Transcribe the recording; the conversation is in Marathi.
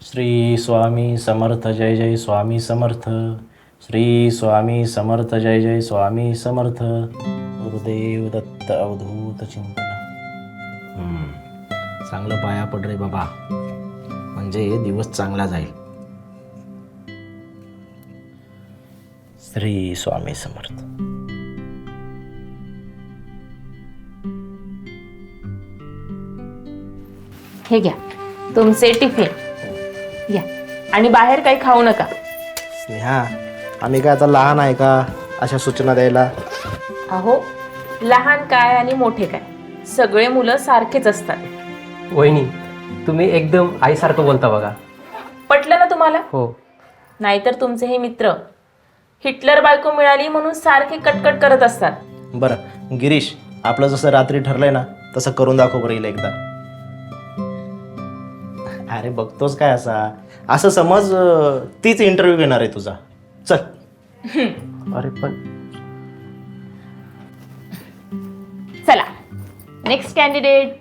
श्री स्वामी समर्थ जय जय स्वामी समर्थ. श्री स्वामी समर्थ जय जय स्वामी समर्थ. गुरुदेव दत्त अवधूत चिंतन. चांगलं पाया पड रे बाबा, म्हणजे दिवस चांगला जाईल. श्री स्वामी समर्थ. हे घ्या तुमचे टिफिन घ्या, आणि बाहेर काही खाऊ नका. स्नेहा, आम्ही काय आता लहान आहे का अशा सूचना द्यायला? अहो, लहान काय आणि मोठे काय, सगळे मुलं सारखेच असतात. वहिनी, तुम्ही एकदम आईसारखं बोलता बघा. पटलं ना तुम्हाला? हो. नाहीतर तुमचे हे मित्र हिटलर बायको मिळाली म्हणून सारखे कटकट करत असतात. बरं गिरीश, आपलं जसं रात्री ठरलंय ना तसं करून दाखव बरं हिला एकदा. अरे बघतोस काय असं समज तीच इंटरव्ह्यू घेणार आहे तुझा. चल. अरे पण चला नेक्स्ट कॅन्डिडेट.